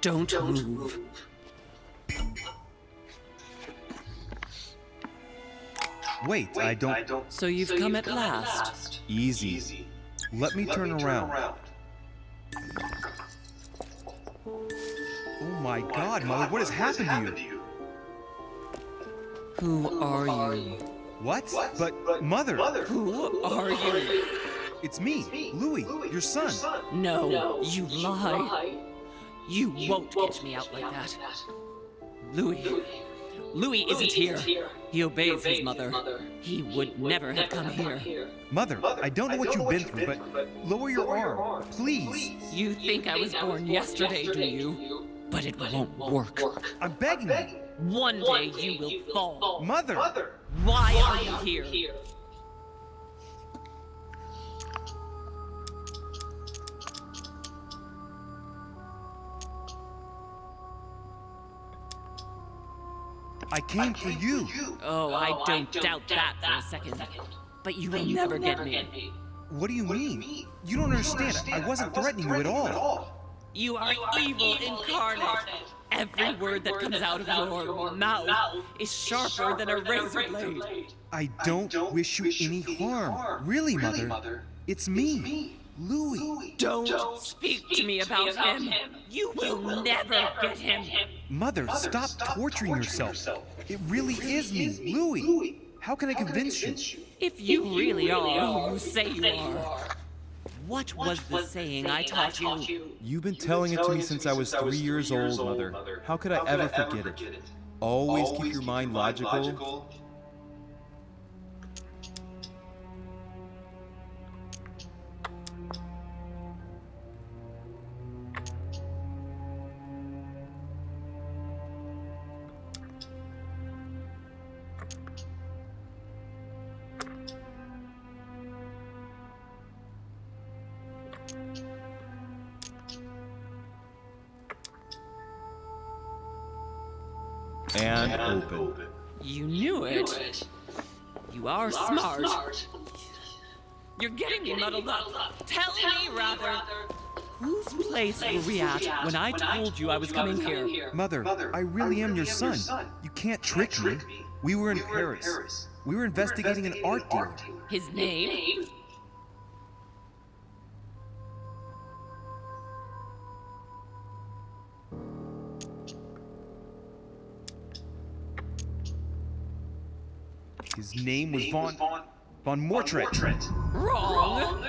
Don't move. Wait, I don't... So you've come at last. Easy. Let me turn around. Oh my God, Mother, what has happened to you? Who are you? What? But, Mother... Who are you? It's me, Louis, your son. No, you lie. You won't catch me out like that. Louis isn't here. He obeys his mother. He would never have come here. Mother, I don't know what you've been through, but lower your arm, please. You think I was born yesterday, do you? But it won't work. I'm begging you. One day you will fall. Mother! Why are you here? I came for you. Oh, I don't doubt that for a second. But you will never get me. What do you mean? You don't understand. I wasn't threatening you at all. You are evil incarnate. Every word that comes out of your mouth is sharper than a razor blade. I don't wish you any harm. Really, Mother. It's me, Louis. Don't speak to me about him. You will never get him. Mother, stop torturing yourself. It really is me, Louis. How can I convince you? If you really are who you say you are, what was the saying I taught you? You've been telling it to me since I was 3 years old, Mother. How could I ever forget it? Always keep your mind logical. And open. You knew it. You are smart. You're getting me muddled up. Tell me, rather, whose place were we at when I told you I was coming here? Mother, I really am your son. You can't trick me. We were in Paris. We were investigating an art dealer. His name? His name was Von Mortret. Wrong.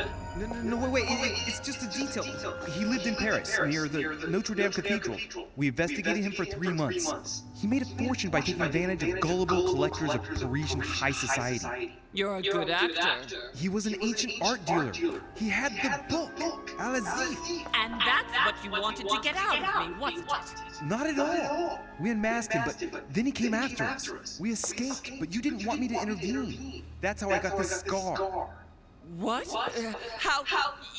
No, wait, it's just a detail. He lived in Paris, near the Notre Dame Cathedral. We investigated him for 3 months. He made a fortune by taking advantage of gullible collectors of Parisian high society. You're a good actor. He was an ancient art dealer. He had the book, Al-Azif. And that's what you wanted to get out of me, wasn't it? Not at all. We unmasked him, but then he came after us. We escaped, but you didn't want me to intervene. That's how I got this scar. What? How?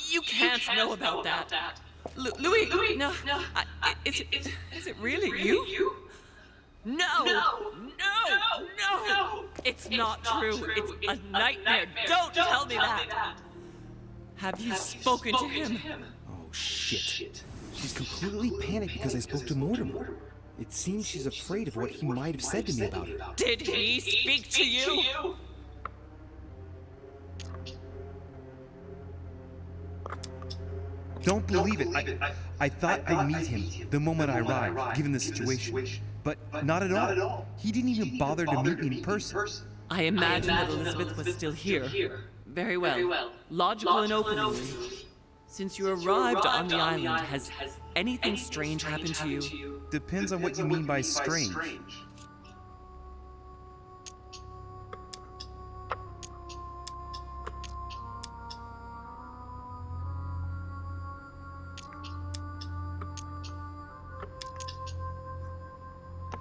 You can't know about that. Louis, no. Is it really you? No. It's not true. It's a nightmare. Don't tell me that. Have you spoken to him? Oh, shit. She's completely panicked because I spoke to Mortimer. It seems she's afraid of what he might have said to me about it. Did he speak to you? Don't believe it. I thought I'd meet him the moment I arrived, given the situation. But not at all. He didn't even bother to meet me in person. I imagined that Elizabeth was still here. Very well. Logical and open. Since you arrived on the island, has anything strange happened to you? Depends on what you mean by strange.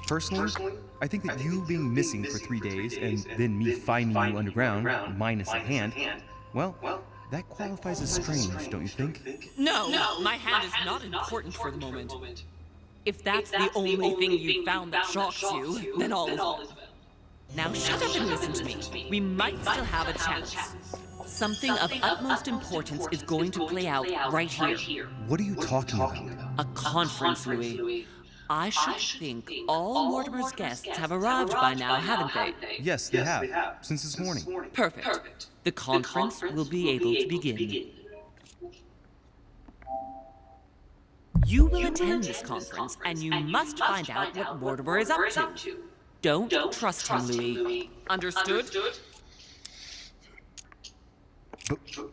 Personally, I think that you being missing for 3 days and then me finding you underground, minus a hand, well, that qualifies as strange, don't you think? No, my hand is not important for the moment. If that's the only thing you found that shocks you, then all is well. Now shut up and listen to me. We might still have a chance. Something of utmost importance is going to play out right here. What are you talking about? A conference, Louis. I should think all Mortimer's guests have arrived by now, haven't they? Yes, they have. Since this morning. Perfect. The conference will be able to begin. You will attend this conference, and you must find out what Mortimer is up to. Don't trust him, Louis. Understood?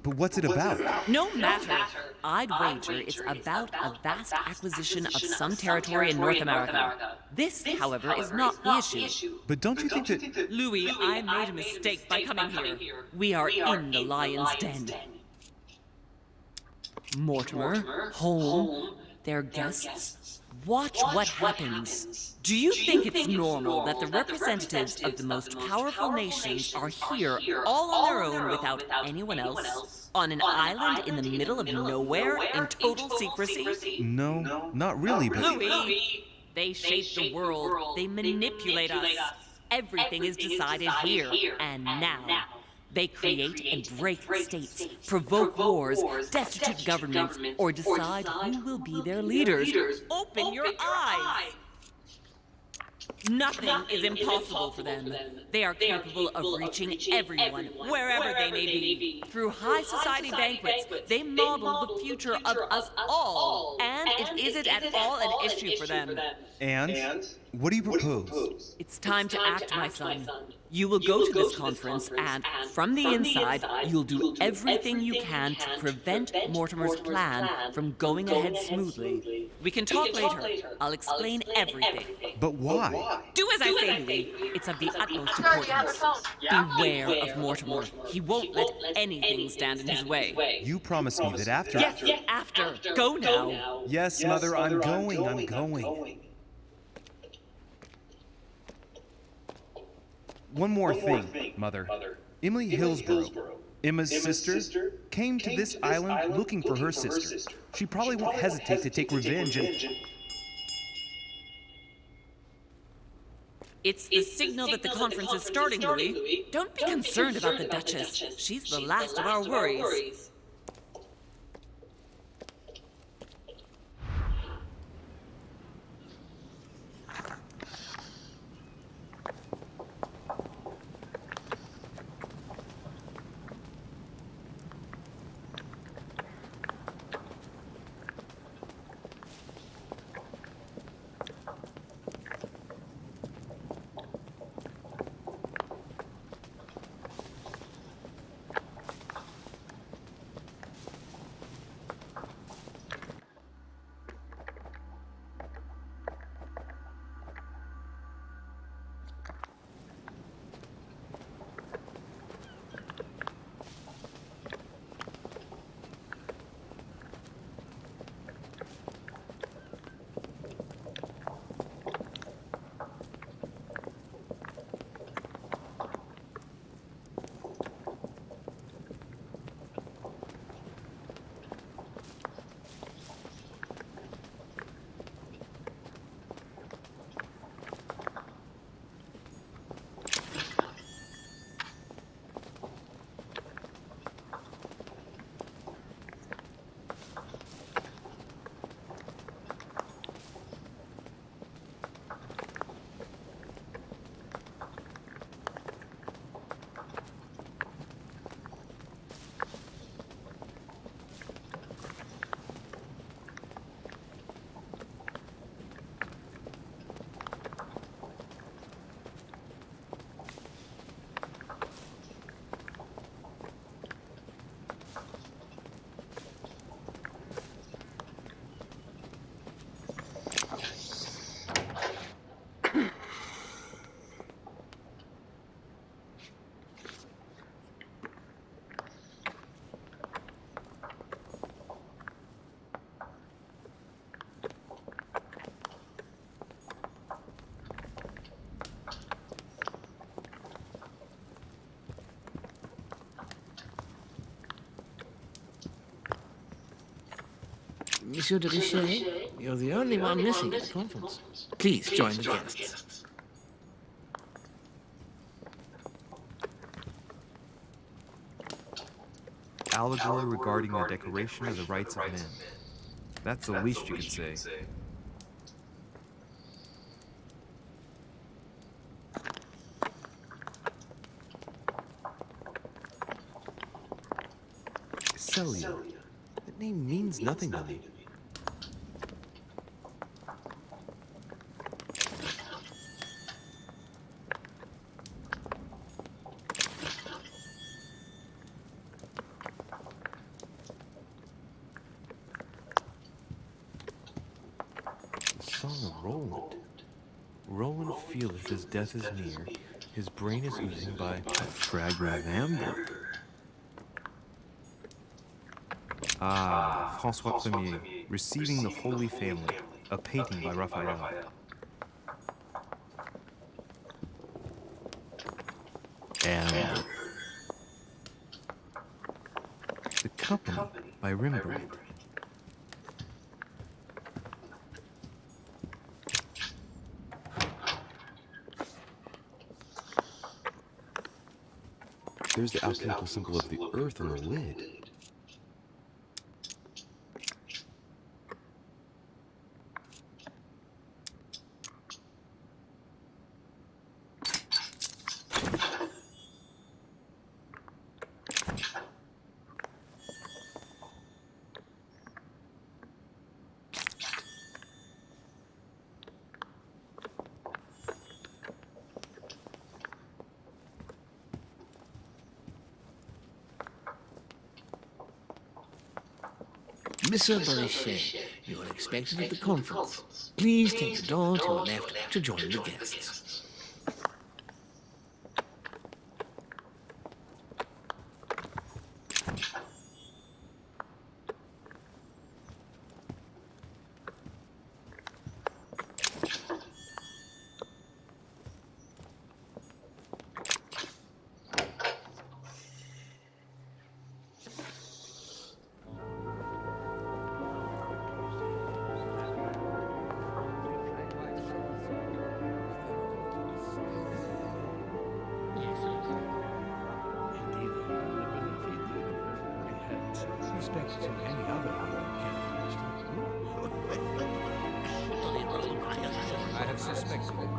But what's it about? No matter. I'd wager it's about a vast acquisition of some territory in North America. This, however, is not the issue. But don't you think that... Louis, I made a mistake by coming here. We are in the lion's den. Mortimer, Holm, their guests. Watch what happens. Do you think it's normal that the representatives of the most powerful nations are here all on their own without anyone else? On an island in the middle of nowhere in total secrecy? No, not really, but... Louis! They shape the world. They manipulate us. Everything is decided here and now. They create and break states, provoke wars, destitute governments, or decide who will be their leaders. Open your eyes! Nothing is impossible for them. They are capable of reaching everyone, wherever they may be. Through high society banquets, they model the future of us all, and it isn't at all an issue for them. And? What do you propose? It's time to act, my son. You will go to this conference, and from the inside, you'll do everything you can to prevent Mortimer's plan from going ahead smoothly. We can talk later. I'll explain everything. But why? Do as I say, Louis. It's of the utmost importance. Beware of Mortimer. He won't let anything stand in his way. You promised me that after... Yes, after. Go now. Yes, Mother, I'm going. One more thing, Mother. Emily Hillsborough, Emma's sister, came to this island looking for her sister. She probably won't hesitate to take revenge and... It's the signal that the conference is starting, Louis. Don't be concerned about the Duchess. She's the last of our worries. Monsieur de Richet, you're the only one missing at the conference. Please join the guests. allegory regarding the decoration of the rights of men. That's the least you could say. Celia. That name means nothing to me. The Song of Roland. Roland feeleth his death is near. His brain is oozing by a fragment of amber. Ah, François Premier, Receiving the Holy Family, a painting by Raphael. Amber. The Company by Rembrandt. There's the alchemical symbol of the earth on the lid. Monsieur Barichet, you are expected at the conference. Please take the door to your left to join the guests. Respect to any other I have suspected it.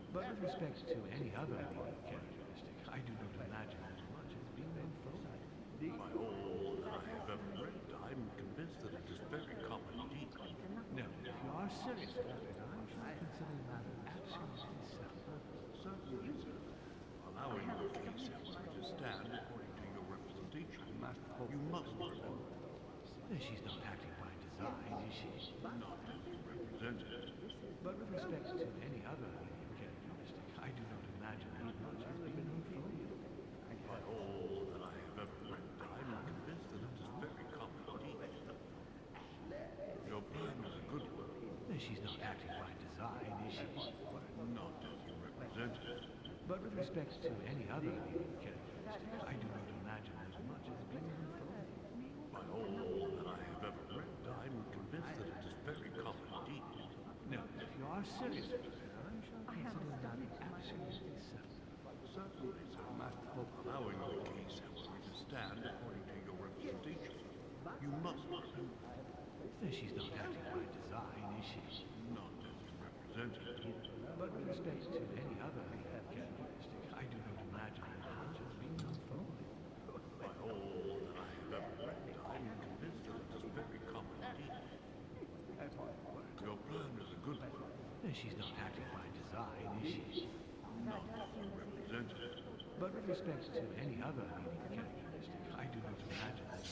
But with respect to any other characteristic, I do not imagine as much as being unfolded. By all that I have ever read, I'm convinced that it is very common indeed. No, if you are serious about it, I shall consider the matter absolutely settled. Certainly, sir. Allowing the case to stand according to your representation, you must remember. She's not acting by design, is she? Not as you represented. But with respect to any other characteristic, I do not imagine as much as being unfolded. By all that I have ever read, I'm convinced that it is very common indeed. Your plan is a good one. She's not acting by design, is she? Not as you represented. But with respect to any other characteristic, I do not imagine as much as being unfolded. By all that I have ever read, I'm convinced that it is very common indeed. No, if you are serious about it, I shall consider the matter absolutely settled. Certainly, sir. Allowing the case, however, to stand according to your representation, you must remember. She's not acting by design, is she? Not as you represented. But with respect to any other characteristic, I do not imagine as much as being unfolded. By all that I She's not acting by design, is she? But with respect to any other leading characteristic, I do not imagine that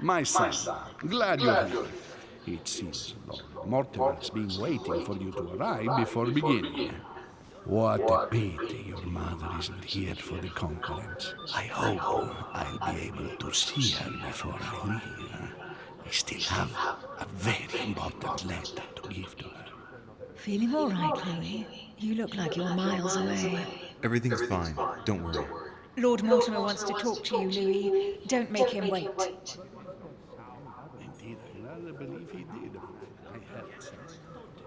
My son, glad you're here. It seems Lord Mortimer's been waiting for you to arrive before beginning. What a pity your mother isn't here for the conference. I hope I'll be able to see her before I leave. I still have a very important letter to give to her. Feeling all right, Louis? You look like you're miles away. Everything's fine. Don't worry. Lord Mortimer wants to talk to you, Louis. Don't make him wait. Indeed, I rather believe he did. I had sense about it,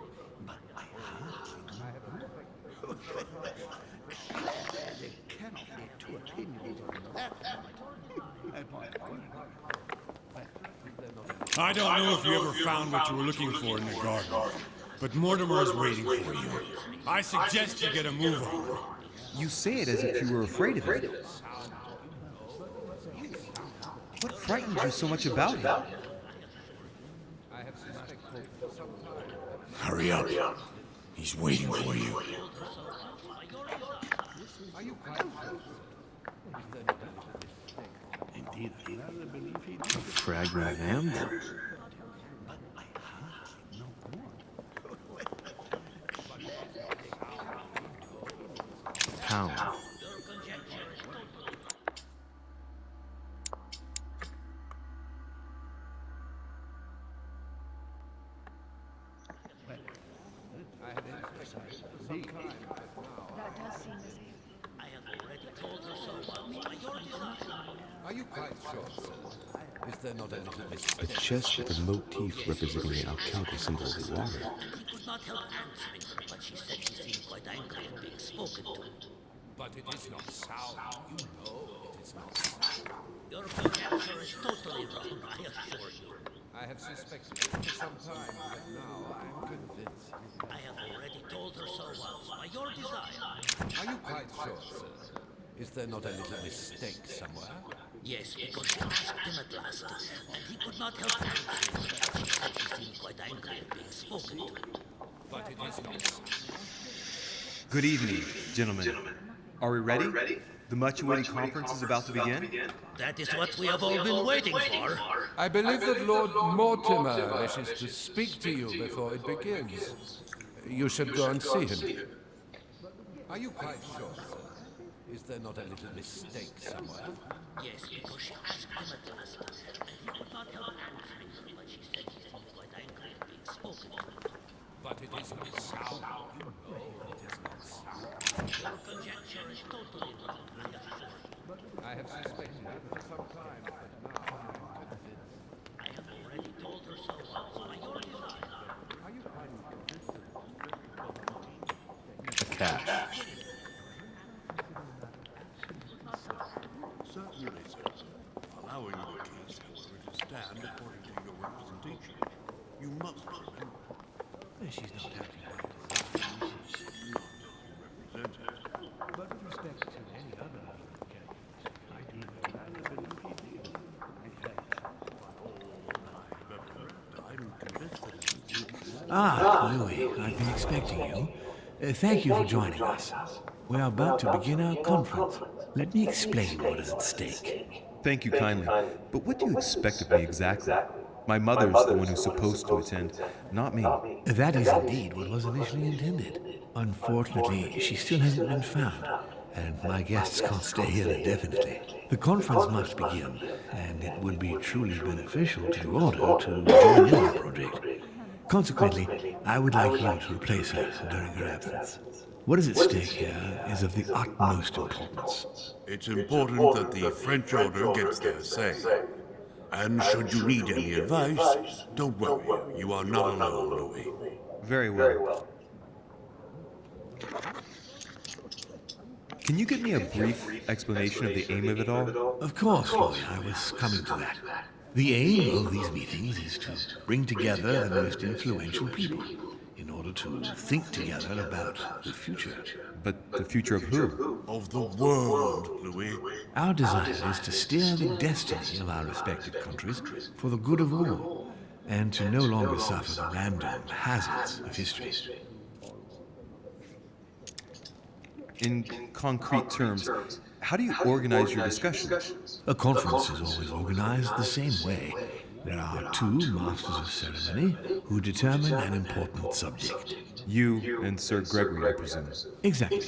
but I They cannot be too opinionated on that point. I don't know if you ever found what you were looking for in the garden, but Mortimer is waiting for you. I suggest you get a move on. You say it as if you were afraid of it. What frightens you so much about him? Hurry up. He's waiting for you. Indeed, I rather believe he did. Fragment of amber. Pound. Are you quite sure, sir? Is there not a little A mistake? chest with a motif representing the alchemical symbol of the water. He could not help answering her, but she said she seemed quite angry at being spoken to. But it is not sound. You know it is not sound. Your conjecture is totally wrong, I assure you. I have suspected it for some time, but now I am convinced. I have already told her so once, by your desire. Are you quite sure, sir? Is there not a little mistake somewhere? Yes, because she asked him at last, and he could not help answering her, but she said she seemed quite angry at being spoken to. But it is not sound. Good evening, gentlemen. Are we ready? The much-awaited conference is about to begin. That is what we have all been waiting for. I believe that Lord Mortimer wishes to speak to you before it begins. You should go and see him. Are you quite sure, sir? Is there not a little mistake somewhere? Yes, because she asked him at last, and he could not help answering her, but she said she seemed quite angry at being spoken to. But it is not sound. You know it is not sound. Your conjecture is totally wrong, I assure you. I have suspected it for some time, but now I am convinced. I have already told her so once, by your desire. Are you quite Cash. Certainly, sir. Allowing the case, however, to stand according to your representation. You must remember. She's not acting by design, is she? Represented. But with respect to any other leading characteristic, I do not believe he did. I'm convinced that it is Ah, Louis, I've been expecting you. Thank you for joining us. We are about to begin our conference. Let me explain what is at stake. Thank you kindly. But what do you expect of me exactly? My mother's the one who's supposed to attend, not me. That is indeed what was initially intended. Unfortunately, she still hasn't been found, and my guests can't stay here indefinitely. The conference must begin, and it would be truly beneficial to your order to join in the project. Consequently, I would like you to replace her during her absence. What is at stake here is of the utmost importance. It's important that the French order gets their say. And should you need any advice, don't worry. You are not alone, Louis. Very well. Can you give me a brief explanation of the aim of it all? Of course, Louis, I was coming to that. The aim of these meetings is to bring together the most influential people in order to think together about the future. But the future of who? Of the world, Louis. Our desire is to steer the destiny of our respected countries for the good of all, and to no longer suffer the random hazards of history. In concrete terms, how do you organize your discussions? A conference is always organized the same way. There are two masters of ceremony who determine an important subject. You and Sir Gregory, I presume. Exactly.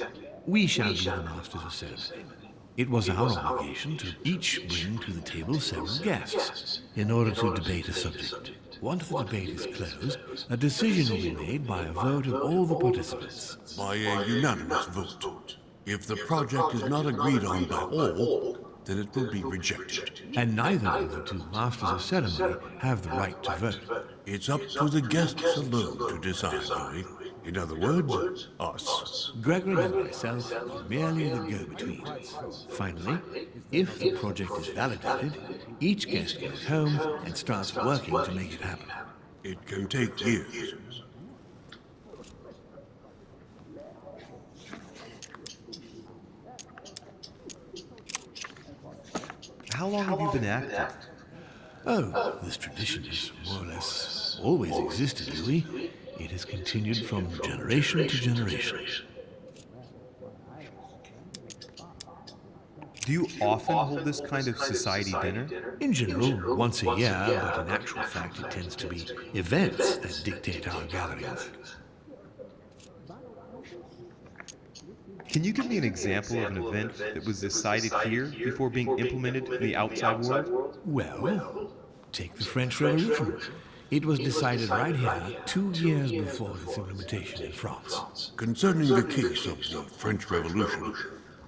We shall be the masters of ceremony. It was our obligation to each bring to the table several guests in order to debate a subject. Once the debate is closed, a decision will be made by a vote of all the participants. By a unanimous vote. If the project is not agreed on by all, then it will be rejected. And neither of the two masters of ceremony have the right to vote. It's up to the guests alone to decide, Louis. In other words, us. Gregory and myself are merely the go-betweens. Finally, if the project is validated, each guest goes home and starts working to make it happen. It can take years. How long have you been active? Oh, this tradition has more or less always existed, Louis. It has continued from generation to generation. Do you often hold this kind of society dinner? In general, once a year, but in actual fact it tends to be events that dictate our gatherings. Can you give me an example of an event that was decided here before being implemented in the outside world? Well, take the French Revolution. It was decided right here 2 years before its implementation in France. Concerning the case of the French Revolution,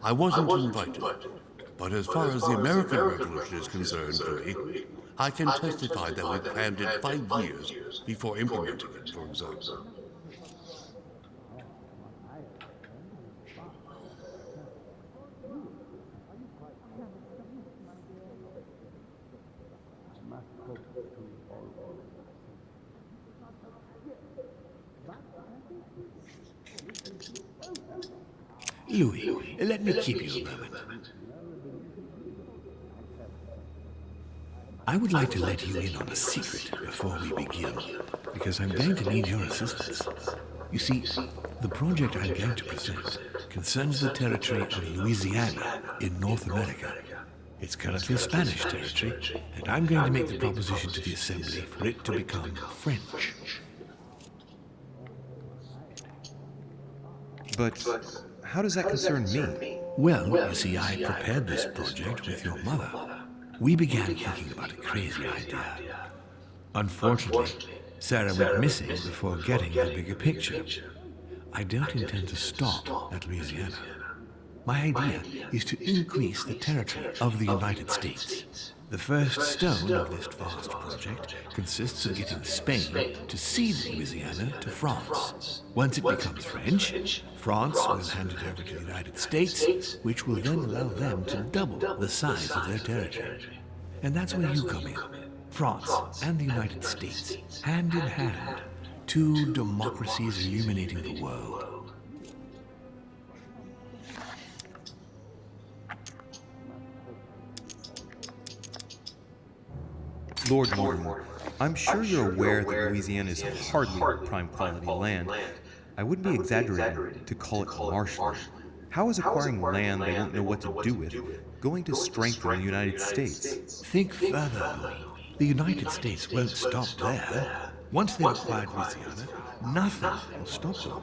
I wasn't invited. But as far as the American Revolution is concerned, Louis, I can testify that we planned it 5 years before implementing it, for example. Louis, let me keep you a moment. I would like to let you in on a secret before we begin, because I'm going to need your assistance. You see, the project I'm going to present concerns the territory of Louisiana in North America. It's currently a Spanish territory, and I'm going to make the proposition to the Assembly for it to become French. But how does that concern me? Well, you see, I prepared this project with your mother. We began thinking about a crazy idea. Unfortunately, Sarah went missing before getting the bigger picture. I don't intend to stop at Louisiana. My idea is to increase the territory of the United States. The first stone of this vast project consists of getting Spain to cede Louisiana to France. Once it becomes French, France will hand it over to the United States, which will then allow them to double the size of their territory. And that's where you come in. France and the United States, hand in hand, two democracies illuminating the world. Lord Mortimer, I'm sure you're aware that Louisiana is hardly prime quality land. I wouldn't be exaggerating to call it marshland. How is acquiring land they won't know what to do with going to strengthen the United States? Think further, Louis. The United States won't stop there. Once they've acquired Louisiana, nothing will stop them.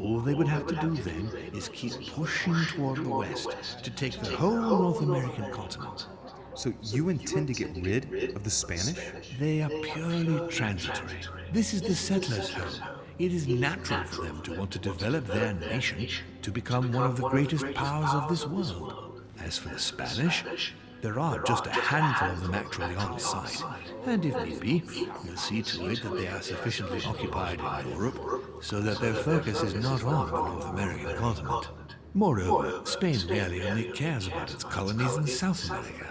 All they would have to do then is keep pushing toward the west to take the whole North American continent. So you intend to get rid of the Spanish? They are purely transitory. This is the settlers' home. It is natural for them to want to develop their nation to become one of the greatest powers of this world. As for the Spanish, there are just a handful of them actually on site. And if need be, we'll see to it that they are sufficiently occupied in Europe so that their focus is not on the North American continent. Moreover, Spain really only cares about its colonies in South America.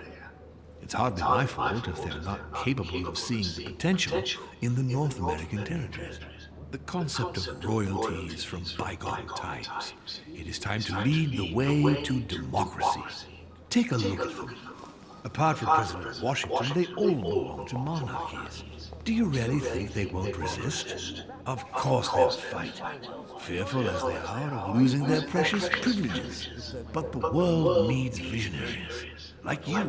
It's hardly my fault if they're not capable of seeing the potential in the North American territories. The concept of royalty is from bygone times. It is time to lead the way to democracy. Take a look at them. Apart from President Washington, they all belong to monarchies. Do you really think they won't resist? Of course they'll fight, fearful as they are of losing their precious privileges. But the world needs visionaries, like you,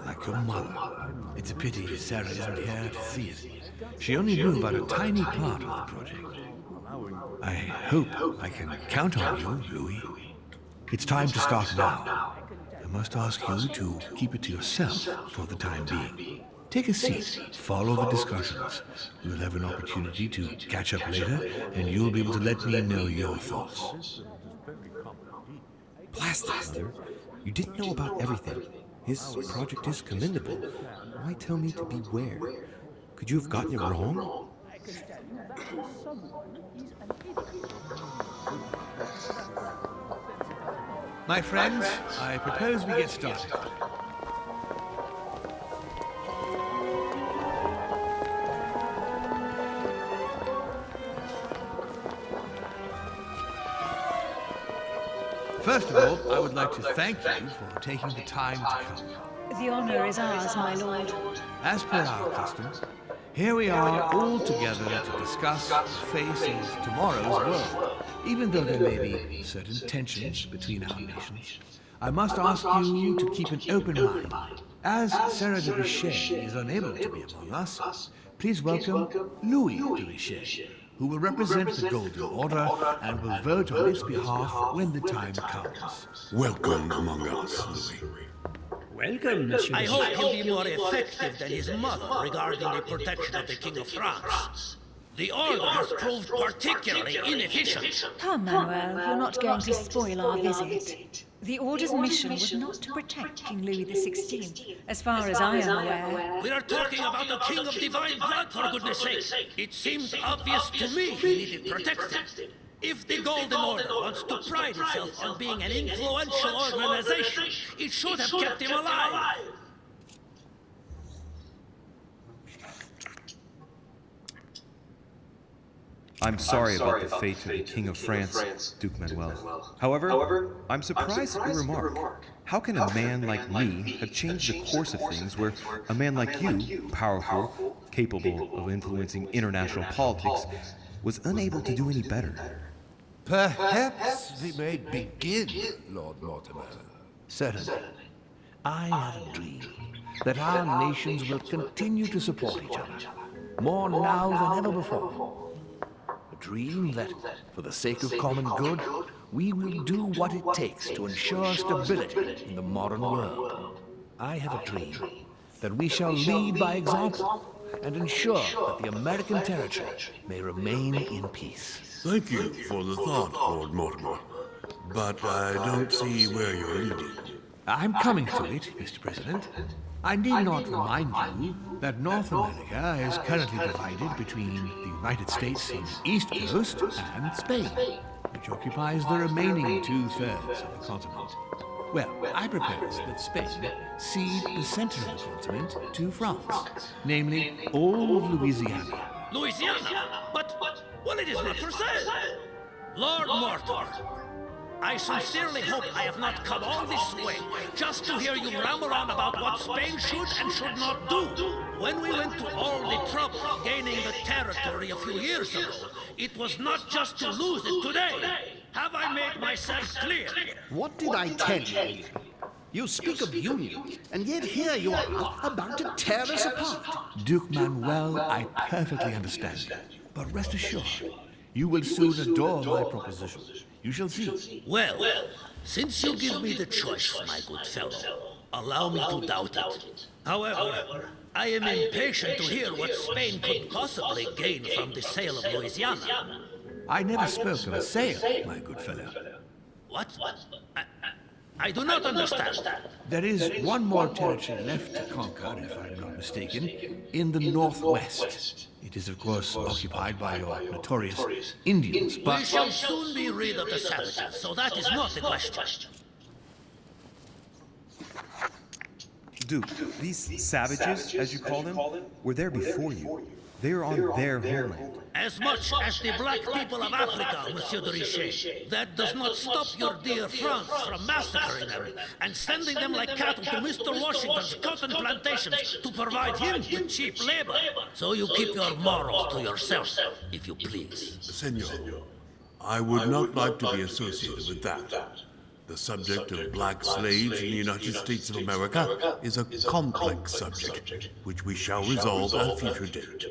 like your mother. It's a pity Sarah isn't here to see it. She only knew about a tiny part of the project. I hope I can count on you, Louis. It's time to start now. I must ask you to keep it to yourself for the time being. Take a seat, follow the discussions. We'll have an opportunity to catch up later, and you'll be able to let me know your thoughts. Blast it, Mother. You didn't know about everything. His project is commendable. Why tell me to beware? Could you have gotten it wrong? My friends, I propose we get started. First of all, I would like to thank you for taking the time to come. The honor is ours, my lord. As per our custom, here we are all together to discuss the face of tomorrow's world. Even though there may be certain tensions between our nations, I must ask you to keep an open mind. As Sarah de Richet is unable to be among us, please welcome Louis de Richet, who will represent the Golden Order and will vote on its behalf when the time comes. Welcome among us, Louis. Welcome, Monsieur. I hope he'll be more effective than his mother regarding the protection of the King of France. The Order has proved particularly inefficient. Come, Manuel, you're not going to spoil our visit. The Order's mission was not to protect King Louis XVI, as far as I am aware. We are talking about a king of divine blood, for goodness sake. It seemed obvious to me he needed protecting. If the Golden Order wants to pride itself on being an influential organization, it should have kept him alive. I'm sorry about the fate of the King of France, Duke Manuel. However, I'm surprised at your remark. How can a man like me have changed the course of things where a man like you, powerful, capable of influencing international politics, was unable to do any better? Perhaps we may begin, Lord Mortimer. Certainly. I have a dream that our nations will continue to support each other, more now than ever before. A dream that, for the sake of common good, we will do what it takes to ensure stability in the modern world. I have a dream that we shall lead by example and ensure that the American territory may remain in peace. Thank you for the thought, Lord Mortimer. But I don't see where you're leading. I'm coming to it, Mr. President. I need not remind you that North America is currently divided between the United States on the East Coast and Spain, which occupies the remaining two-thirds of the continent. Well, I propose that Spain cede the center of the continent to France, namely all of Louisiana. Louisiana? But, well, it is not for sale. Lord Mortimer, I sincerely hope I have not come all this way just to hear you ramble on about what Spain should and should not do. When we went to all the trouble of gaining the territory a few years ago, it was not just to lose it today. Have I made myself clear? What did I tell you? You speak of union, and yet here you are, about to tear us apart. Duke Manuel, I perfectly understand you. But rest assured, you will soon adore my proposition. You shall see. Well, since you give me the choice, my good fellow, allow me to doubt it. However, I am impatient to hear what Spain could possibly gain from the sale of Louisiana. I never spoke of a sale, my good fellow. What? I do not understand. There is one more territory left to conquer, if I'm not mistaken, in the northwest. It is, of course, occupied by your notorious Indians, but... We shall soon be rid of the savages, so that is not the question. Duke, these savages, as you call them, were there before you. They are on their homeland. As much as the black people of Africa, Monsieur de Richet. That does not stop your dear France from massacring them and sending them like cattle to Mr. Washington's cotton plantations to provide him with cheap labor. So you keep your morals to yourself, if you please. Senor, I would not like to be associated with that. The subject of black slaves in the United States of America is a complex subject, which we shall resolve at a future date.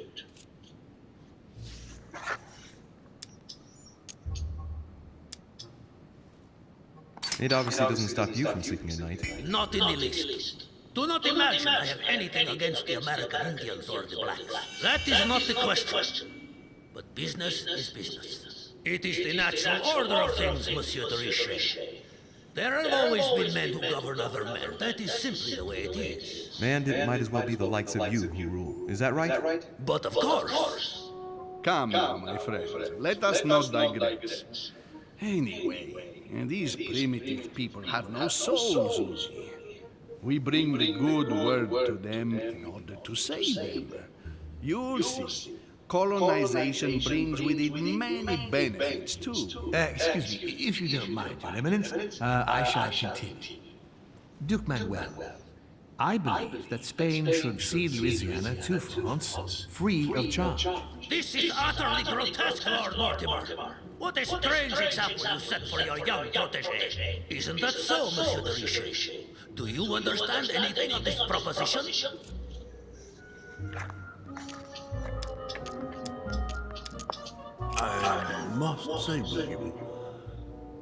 It obviously doesn't stop you from sleeping at night. Not in the least. Do not imagine I have anything against the American Indians or the blacks. That is not the question. But business is business. It is the natural order of things, Monsieur de Richet. There have always been men who govern other men. That is simply the way it is. And it might as well be the likes of you who rule. Is that right? But of course. Come now, my friend. Let us not digress. Anyway, these primitive people have no souls, Uzi. We bring the good word to them in order to save them. You'll see. Colonization brings with it many benefits, too. Excuse me, if you don't mind, Your Eminence, I shall continue. Duke Manuel, I believe that Spain should cede Louisiana to France, free of charge. This is utterly grotesque, Lord Mortimer. What a strange example you set for your young protégé. Isn't that so, Monsieur de Richet? Do you understand anything of this proposition? I must say, William,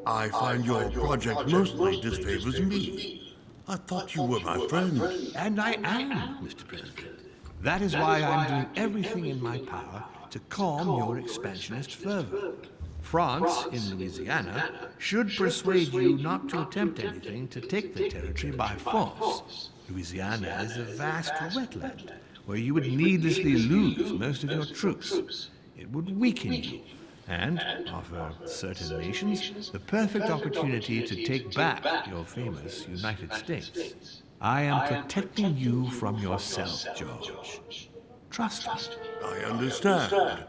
I find your project mostly disfavors me. I thought you were my friend. And I am, Mr. President. That is why I'm doing everything in my power to calm your expansionist fervor. France, in Louisiana, should persuade you not to attempt anything to take the territory by force. Louisiana is a vast wetland where you would needlessly lose most of your troops. It would weaken you and offer certain nations the perfect opportunity to take back your famous United States. I am protecting you from yourself, George. Trust me. I understand.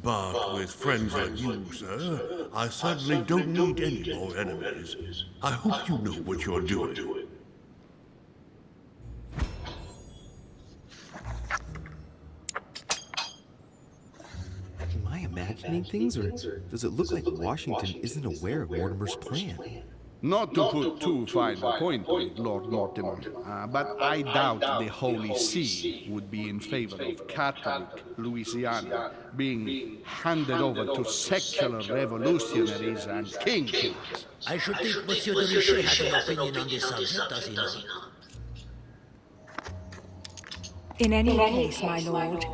But with friends like you, sir, I certainly don't need any more enemies. I hope you know what you're doing. Am I imagining things, or does it look like Washington isn't aware of Mortimer's plan? Not to put too fine a point on it, Lord Mortimer, but I doubt the Holy See would be in favor of Catholic Louisiana being handed over to secular revolutionaries and king killers. I should think Monsieur de Richet has an opinion on this subject, does he not? In any case, my lord,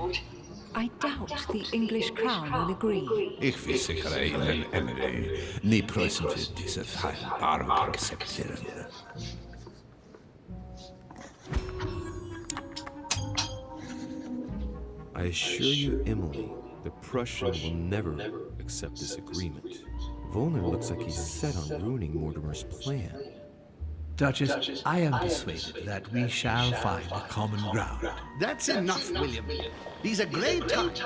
I doubt the English crown will agree. Ich versichere Ihnen, Emily, die Preußen wird diese Vereinbarung akzeptieren. I assure you, Emily, the Prussian will never accept this agreement. Volner looks like he's set on ruining Mortimer's plan. Duchess, I am persuaded that we shall find a common ground. That's enough, William. These are great times.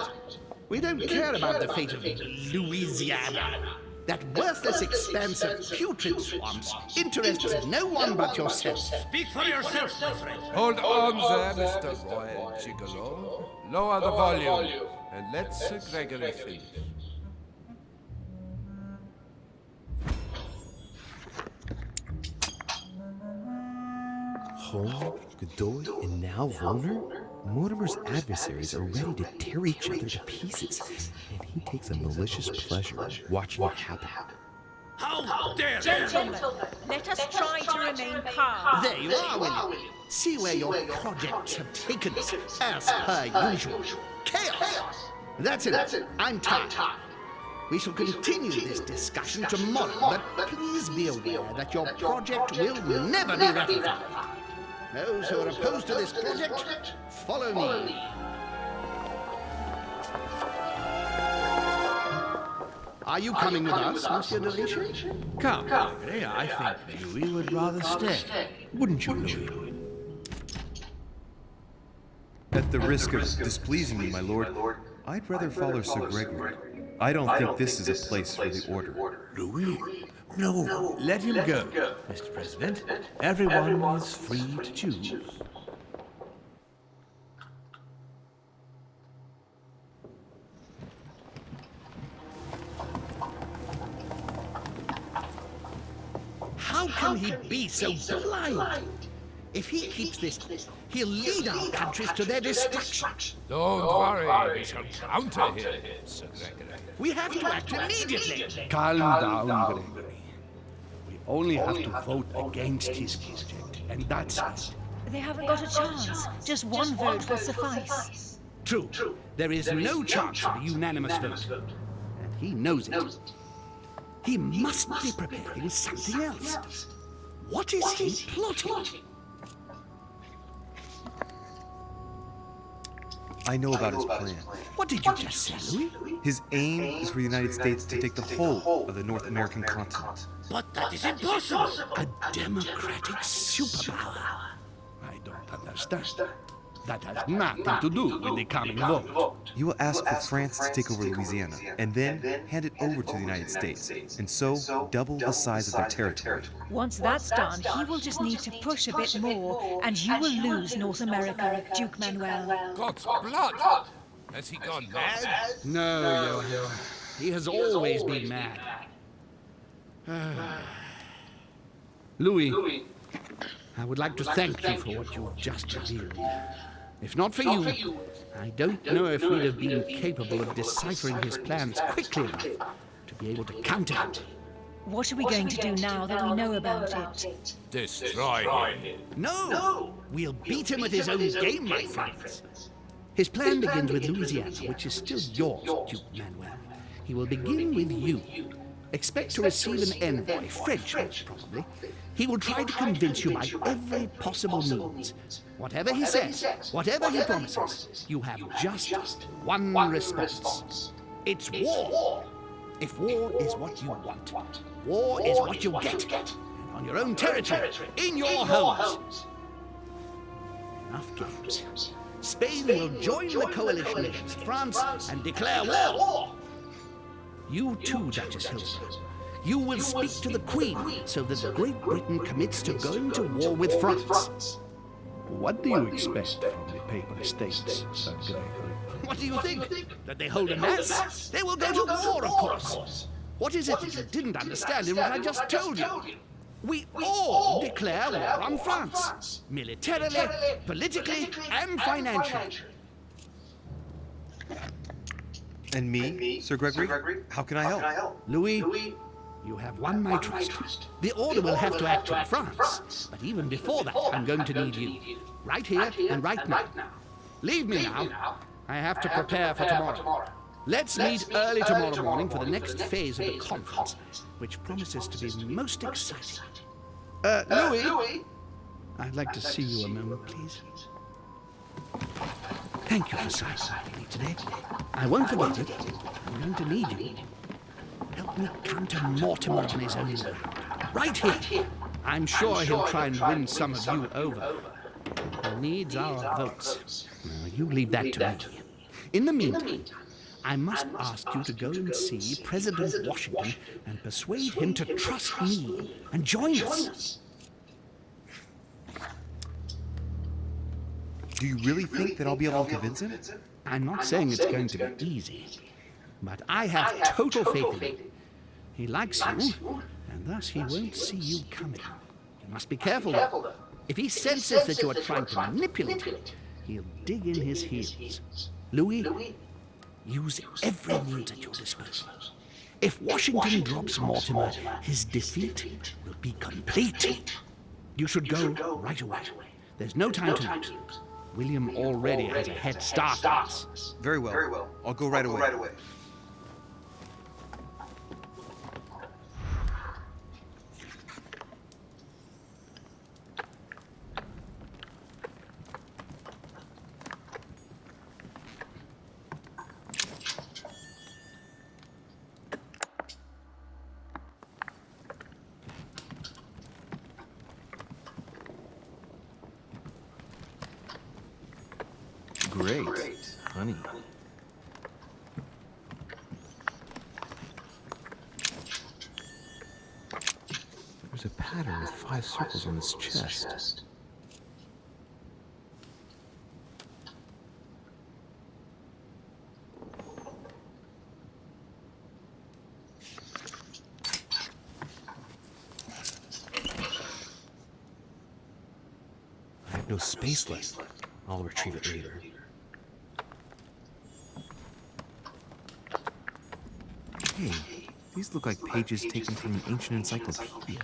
We don't care about the fate of Louisiana. That worthless expanse of putrid swamps interests no one but yourself. Speak for yourself, my friend. Hold on there, Mr. Royal Gigolo. Lower the volume, and let Sir Gregory finish. Holm, Godoy, and now Volner? Mortimer's adversaries are ready to tear each other to pieces, and he takes a malicious pleasure watching it happen. How dare you! Gentlemen, let us try to remain calm. There you are, William. See where your projects have taken us, as per usual. Chaos! That's it. I'm tired. We shall continue this discussion tomorrow, but please be aware that your project will never be ratified. Those who are opposed to this project, follow me. Are you coming with us, Monsieur de Richet? Come, Gregory, I think Louis would rather stay. Wouldn't you, Louis? At the risk of displeasing you, my lord, I'd rather follow Sir Gregory. I don't think this is a place for the Order. Louis? No. Let him go, Mr. President. Everyone is free to choose. How can he be so blind? If he keeps this, he'll lead our countries to their destruction. Don't worry, we shall counter him, Sir Gregory. We have to act immediately. Calm down, Gregory. We only have to vote against his project, and that's it. They haven't got a chance. Just one vote will suffice. True. There is no chance of a unanimous vote. And he knows it. He must be preparing something else. What is he plotting? I know about his plan. What did you just say, Louis? His aim is for the United States to take the whole of the North American continent. But that is impossible. A democratic superpower. I don't understand. That has nothing to do with the coming vote. You will ask for France to take over Louisiana, and then hand it over to the United States, and so double the size of their territory. Once that's done, he will just need to push a bit more, and you will lose North America, Duke Manuel. God's blood! Has he gone mad? No, Johann. He has always been mad. Louis, I would like to thank you for what you have just revealed. If not for you, I don't know if we'd have been capable of deciphering his plans quickly enough to be able to counter him. What are we going to do now that we know about it? Destroy him. No! We'll beat him at his own game, my friends. His plan begins with Louisiana, which is still yours, Duke Manuel. He will begin with you. Expect to receive an envoy, French most probably. He will try to convince you by every possible means. Whatever he says, whatever he promises, you have just one response. It's war. If war is what you want, war is what you get. And on your own territory, in your homes. Enough games. Spain will join the coalition against France and declare war. You too, Duchess Hillsborough. You will speak to the Queen so that Great Britain commits to going to war with France. What do you expect from the Papal States, Sir Gregory? What do you think? That they hold a mass? They will go to war, of course. What is it that you didn't understand in what I just told you? We all declare war on France. Militarily, politically, and financially. And me, Sir Gregory? How can I help? Louis, you have won my trust. The Order will have to act in France, but even before that, I'm going to need you. Right here and right now. Leave me now. I have to prepare for tomorrow. Let's meet early tomorrow morning for the next phase of the conference, which promises to be most exciting. Louis? I'd like to see you a moment, please. Thank you for signing me today. I won't forget it. I'm going to need you. Help me counter Mortimer on his own ground. Right here. I'm sure he'll try and win some of you over. He needs our votes. Now, you leave that to me. In the meantime, I must ask you to go and see President Washington and persuade him to trust me and join us. Do you really think that I'll be able to convince him? I'm not saying it's going to be easy, but I have total faith in him. He likes you, and thus he won't see you coming. You must be careful, though. If he senses that you are trying to manipulate him, he'll dig in his heels. Louis, use every means at your disposal. If Washington drops Mortimer, his defeat will be complete. You should go right away. There's no time to lose. William already has a head start on us. Very well. I'll go right away. great. Honey. There's a pattern with 5 circles on his chest. I have no space left. I'll retrieve it later. Hey, these look like pages taken from an ancient encyclopedia.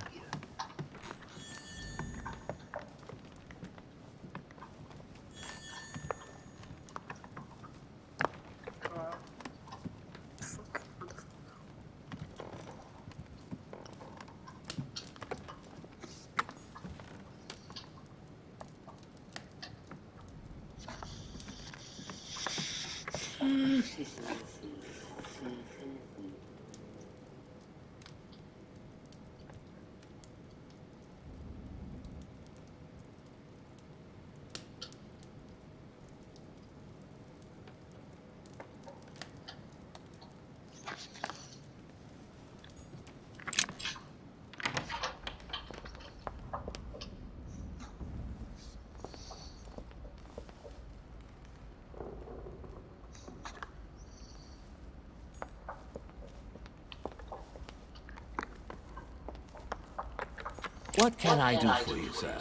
What can I do for you, sir?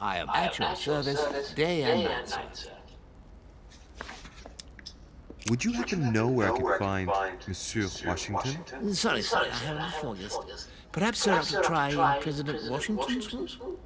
I am at your service day and night, sir. Would you happen to know where I could find Monsieur Washington? Sorry, sir, I haven't focused. Perhaps, sir, I could try President Washington's room?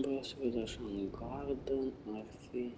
Brasilian Garden, Arfi.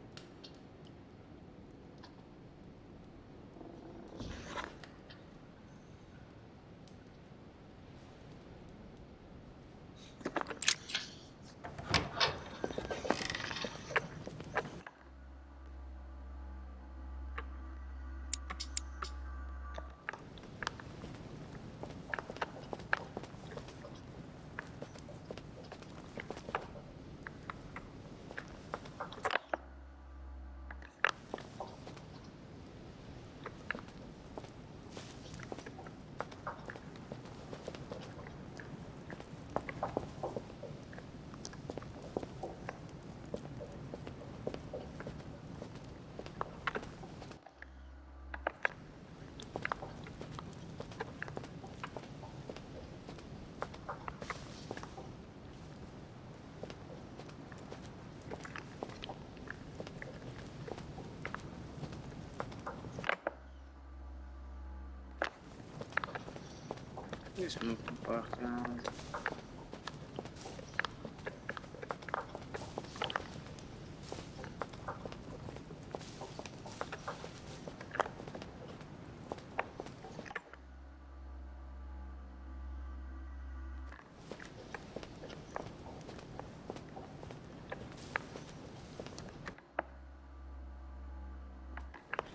Is mijn verwacht aan.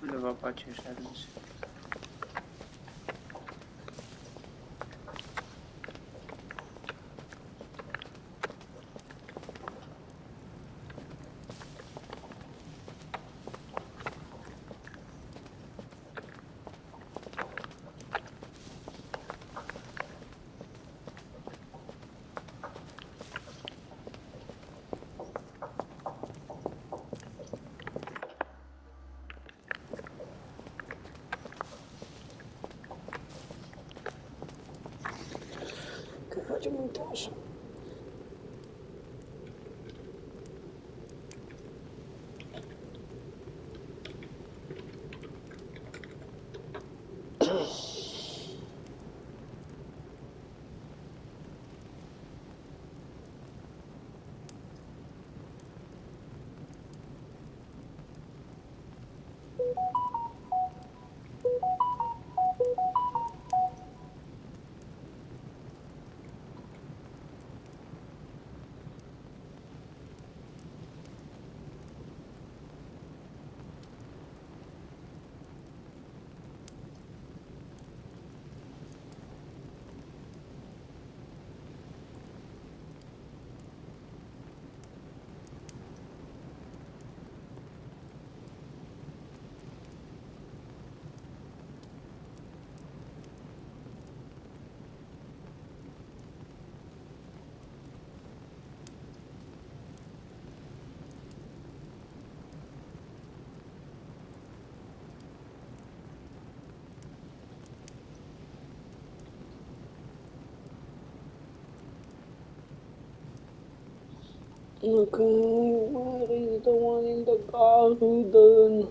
De wappertjes hebben ze. Kijk wat je moet thuis. Okay, where is the one in the garden?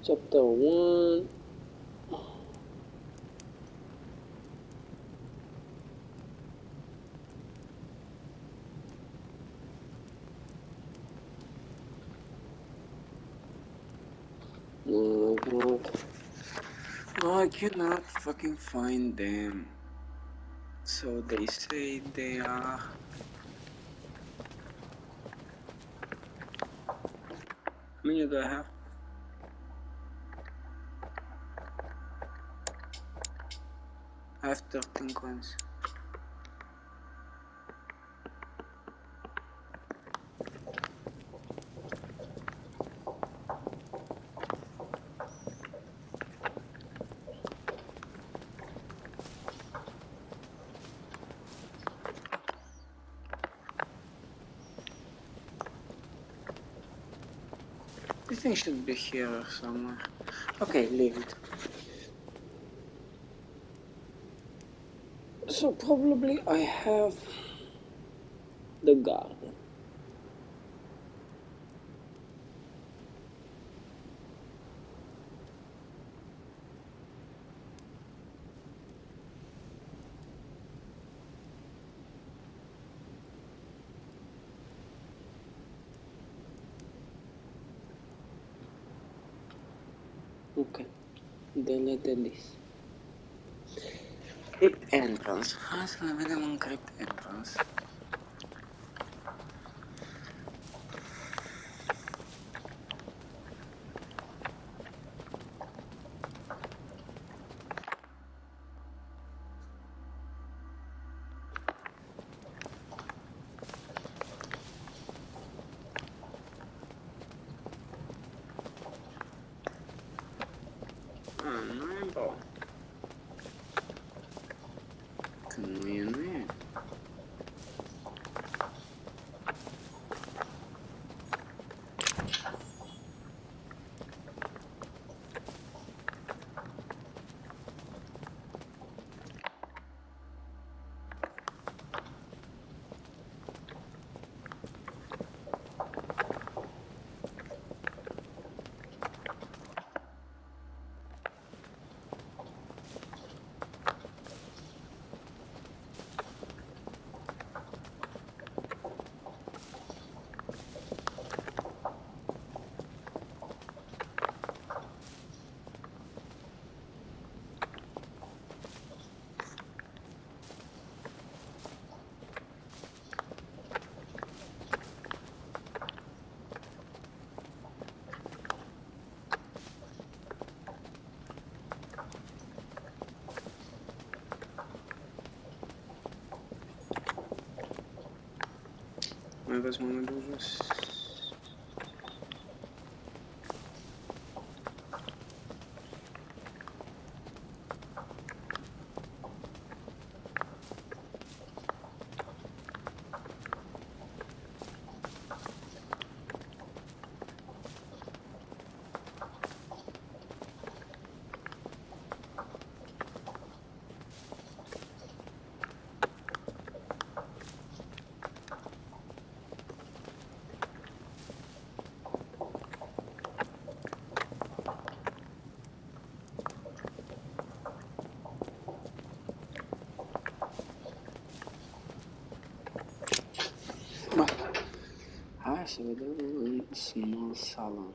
Chapter 1. No, I cannot. No, I cannot fucking find them. So they say they are. How many do I have? I have 13 coins. This thing should be here somewhere. Okay, leave it. So probably I have the garden. Okay, delete this. Crypt entrance. Hai să ne vedem în crypt entrance. Nu e bun. Că nu e, nu e. Mai vezi mă de jos. Hai să vedem în small salon.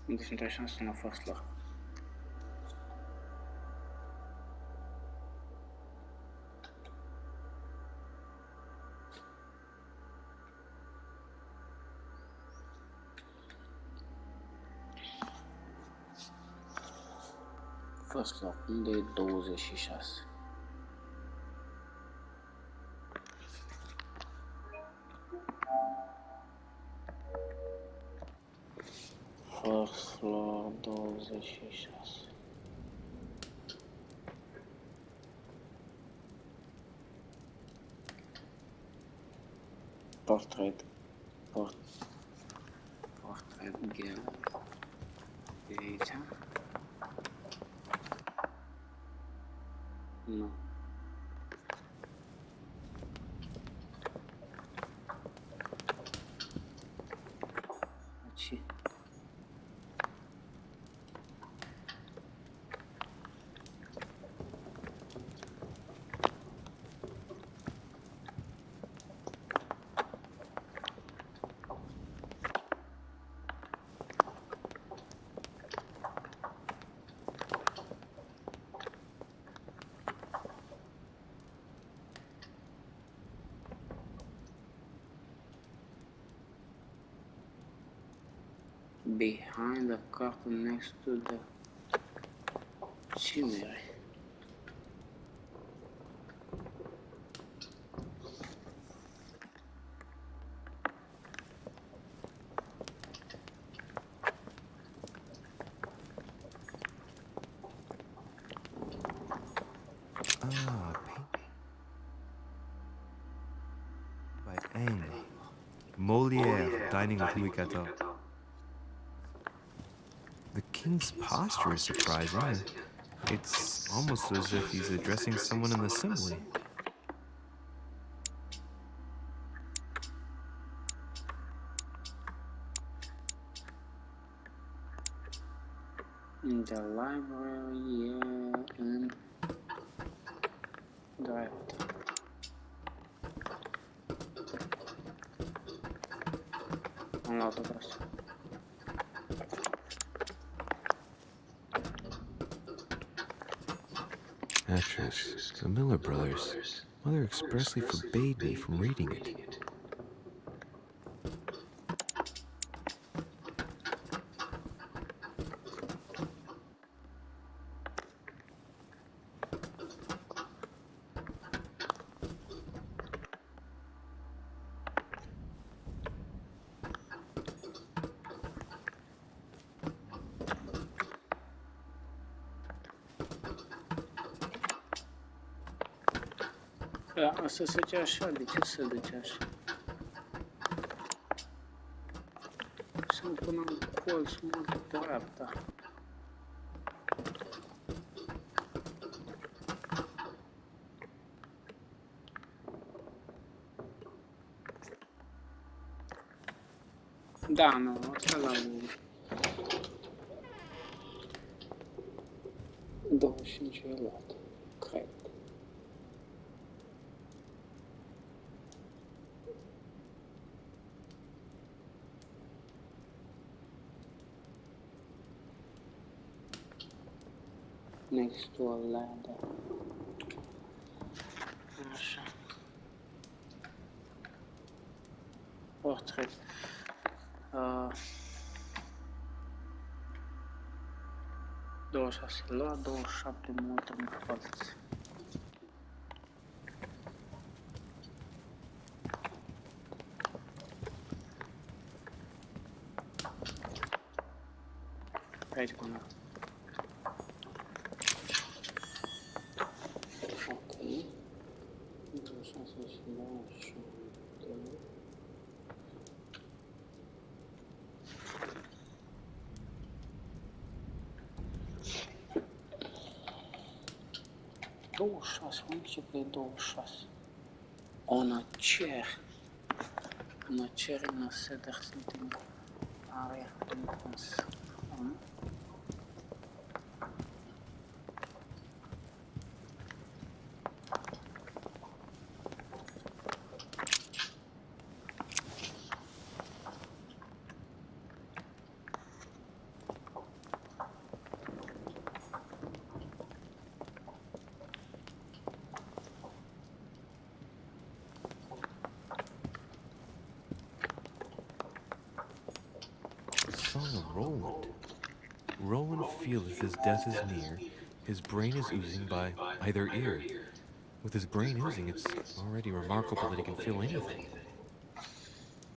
Unde sunt așa sună first floor. First floor, unde e 26? First floor 26. Portrait gallery. E aici? Nu. Aici. Behind the curtain next to the chimney. By Ingres. Molière dining with Louis XIV. The king's posture is surprising. It's almost as if he's addressing someone in the assembly. In the library, yeah, and direct. Am luat-o pe asta. Actress, the Miller Brothers. Mother expressly forbade me from reading it. Da, asta se duce așa, de ce se duce așa? Să-mi pun în colț mult pe dreapta. Da, nu, asta la 25 e luat, cred. Next to a ladder. Așa. Portret. 26 luat, 27 multe în colț. Aici până. Ok. 26 și 27. Ce pe 26? On a chair. On a chair in a cedar sitting area entrance. Song of Roland. Roland feeleth his death is near. His brain is oozing by either ear. With his brain oozing, it's already remarkable that he can feel anything.